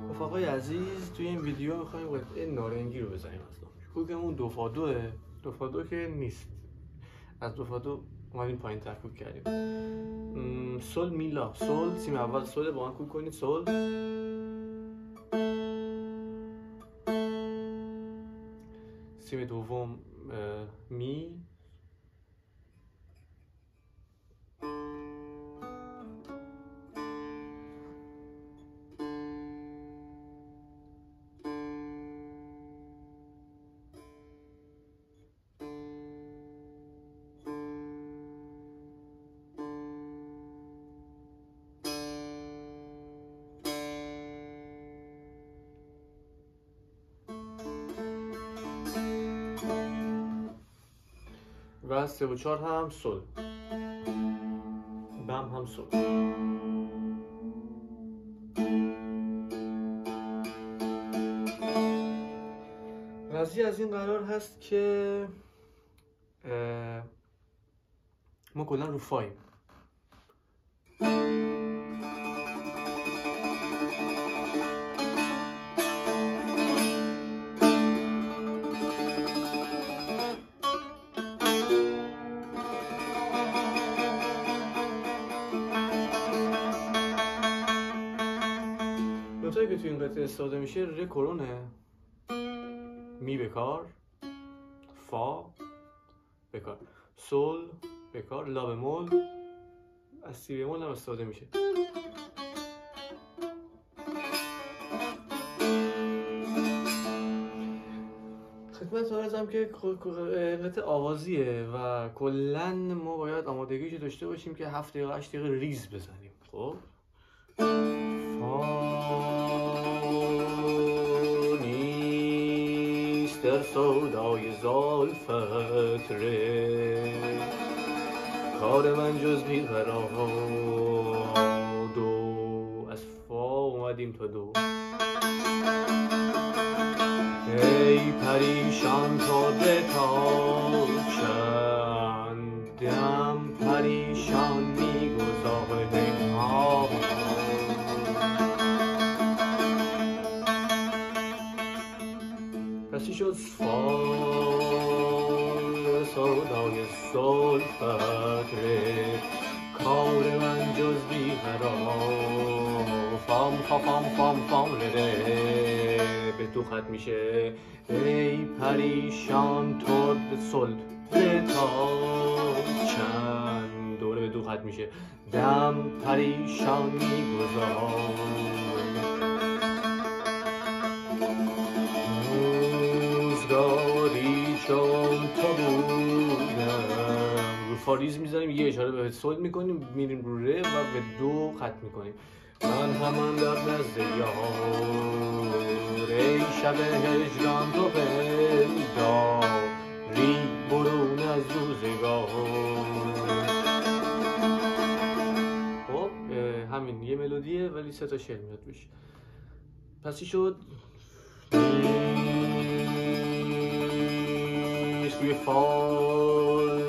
رفقای عزیز، توی این ویدیو میخوایم قطعه نارنگی رو بزنیم. اصلا کوکمون دوفادو که نیست، از دوفادو اومدیم پایین تر کوک کردیم. سول میلا، سول سیم اول سول با من کوک کنید. سول، سیم دوم می، و 3 و 4 هم سول، بم هم سول. قضیه از این قرار هست که ما کلا رو فاییم. نوتایی که توی این قطعه استفاده میشه ره کرونه، می بکار، فا بکار، سول بکار، لا بمول، از سی بمول هم استفاده میشه. خدمت عرضم که قطعه آوازیه و کلا ما باید آمادگیشو داشته باشیم که 7 دقیقه 8 دقیقه ریز بزنیم. خب در سودای زلفت ره، کار من جز بیقرار دو، از فا اومدیم تا دو. ای پریشان کرده تا چندم، پریشان میگذاره ها. پسی شد فال سودای زلفت ره، کار من جز بیقرار فام فام فام فام ره، به تو ختم میشه. ای پریشان تو به سل تا چند، دوره به دو ختم میشه. دم پریشان میگذار، روزگاری چون تو بودم. رو فاریز میزنیم، یه اشاره به سول میکنیم، میریم رو ره و به دو ختم میکنیم. من همان در نزد یار، ای شب هجران تو پنداری برون از روزگار. خب همین یه ملودیه ولی 3 تا شعر میاد روش. پس چی شد؟ توی فایز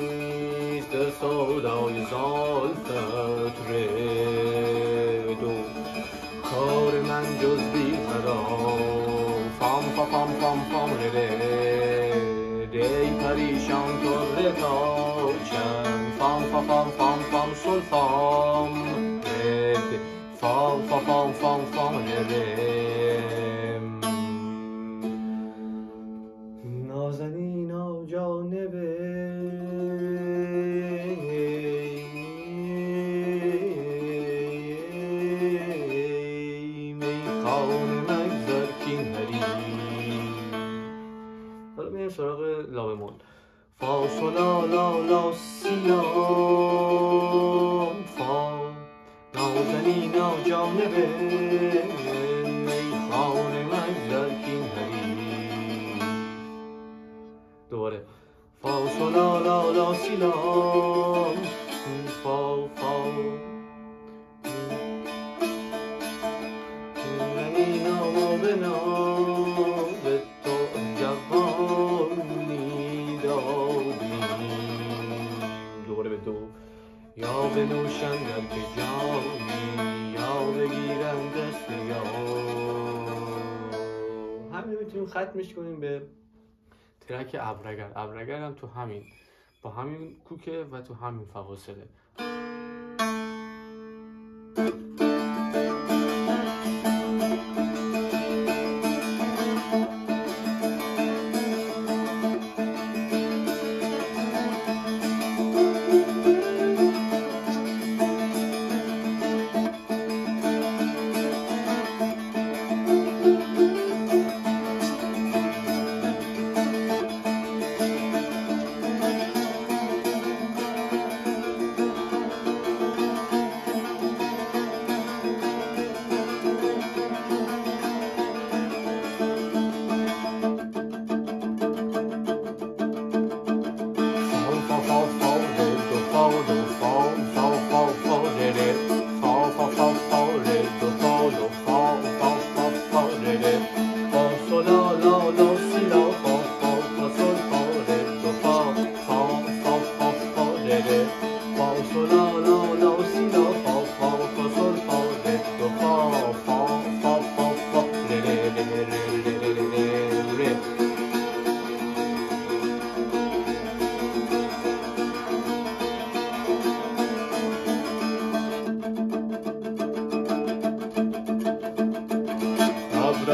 در سودای زلفت ره، دو کار من جز بیقرار فام فام فام فام فام ره، دی پریشان کرده تا چند، فام فام فام فام فام سل فام ره، فام فام فام فام فام ره. نازنینا جانبه میخانه مگذر کینهری. حالا میریم سراغ لا بمول. فا سولا لا لا سی لا فا، نازنینا جانبه میخانه مگذر کینهری. دوباره فا سولا لا لا سی لا فا فا، اینا و بنا به تو جوانی دادی. دوباره به دو، یا بنوشن در که جانی، یا بگیرن دست همین میتونیم ختمش کنیم به ترک ابرگر. ابرگر هم تو همین با همین کوکه و تو همین فواصله.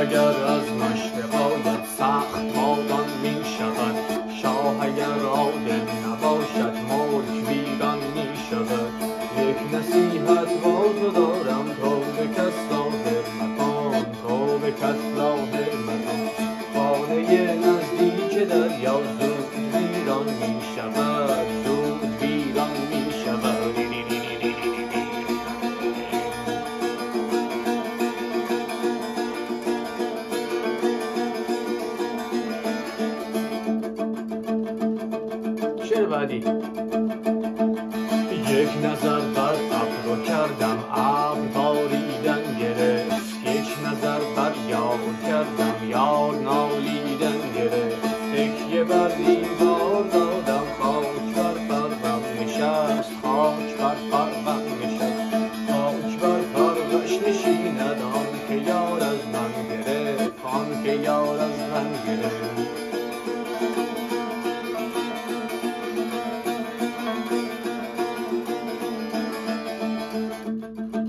اگر از مشرقایت سخت مادان می شود، شاه اگر عادل نباشد ملک ویران می شود. یک نصیحت با تو دارم تو به کس ظاهر مکان، تو به کس ظاهر مکان. خانه نزدیک دریا زود ویران می شود، زود ویران می شود. بعدی یک نظر بر ابر کردم، ابر باریدن گرفت. یک نظر بر یار کردم، یار نالیدن گرفت. تکیه بر دیوار دادم، خاک بر فرقم نشست، خاک بر فرقم نشست. خاک بر فرقش نشیند آن که یار از من گرفت، آن که یار از من گرفت.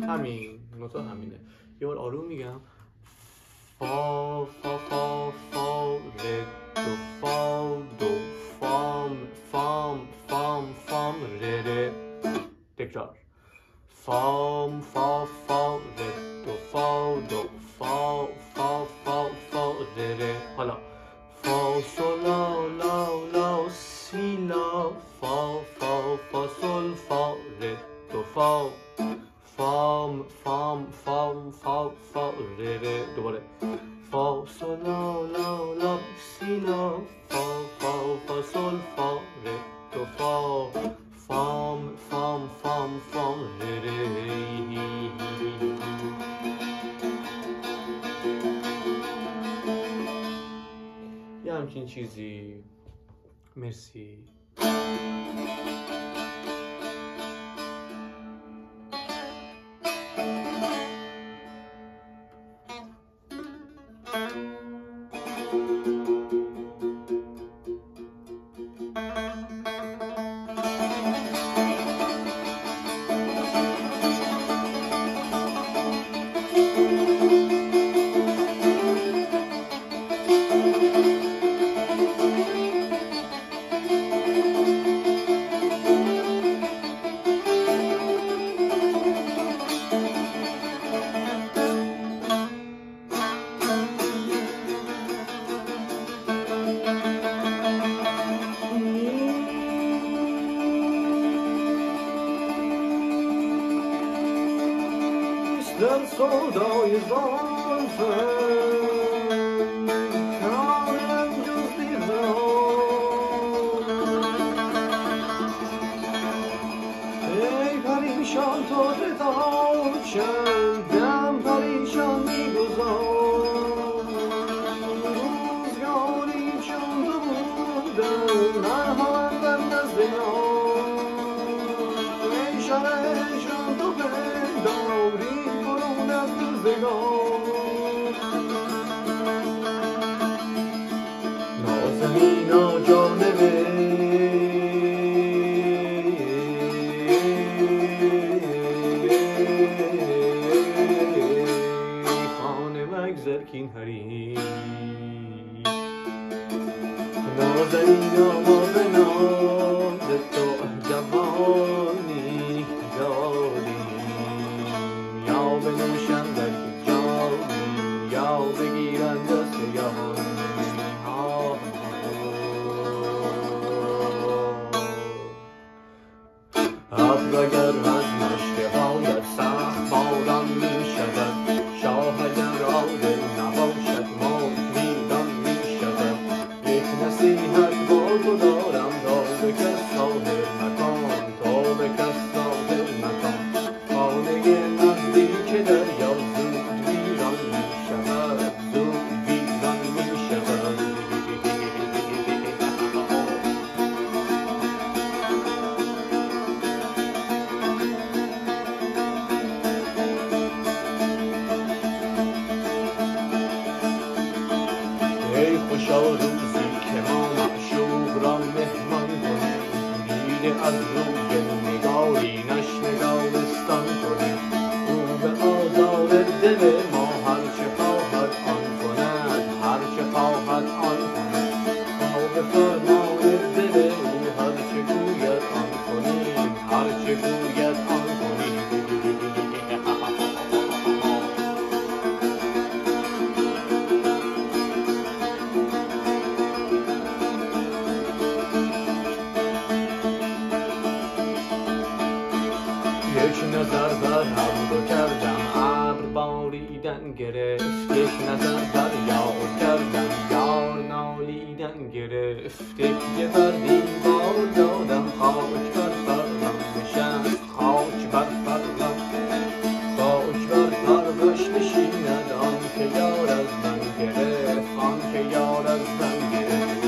همین نوتا همینه. یه بار آروم میگم. فا فا فا فا ره دو فا دو فام فام فام فام ره ره. تکرار. فام فا فا ره دو فا دو فا فا فا فا ره ره. حالا فا سول لا لا لا سی لا فا فا فا سول فا ره دو فا فام فام فام فا فا ره ره. دوباره فا سول لا لا لا سی لا فا فا فا سول فا ره دو فا فام فام فام فام ره ره. یه همچین چیزی. مرسی. در سودای زلفت کارم جز دیدن. ای پریشان تو دتا چندم پریشان میگذار. روزگاری چون تو بودم مرحمتم نزد یار. ای شرشان تو پنداری از روزگار نازنینا جانبه خانه مگذر کین هری نازنینا ما به ناز تو جوانی داری یا بنوشن در جانی یا بگیرن دست یاری ابر اگر از مشت هایت سخت باران می شود شاه اگر عادل نباشد موج ویران می شود یک نصیحت با تو دارم تا به کس ظاهر مکان تا به کس ظاهر مکان خانه نزدیک دریا زود ویران می شود زود ویران می شود ای خوشا روزی که ما معشوق را مهمان کنیم دیده از روی نگارینش نگارستان کنیم او به آزار دل ما هرچه خواهد آن کند هرچه خواهد آن کند ما به فرمان دل او هرچه گوید آن کنیم هرچه گوید آن کنیم یک نظر بر هم رو کردم ابر باریدن گرفت یک نظر بر یار کردم یار نالیدن گرفت یه بر دیوار دادم خاک بر فرم نشست خاک بر فرم خاک بر فرمش نشیند آن که یار از من گرفت آن که یار از من گرفت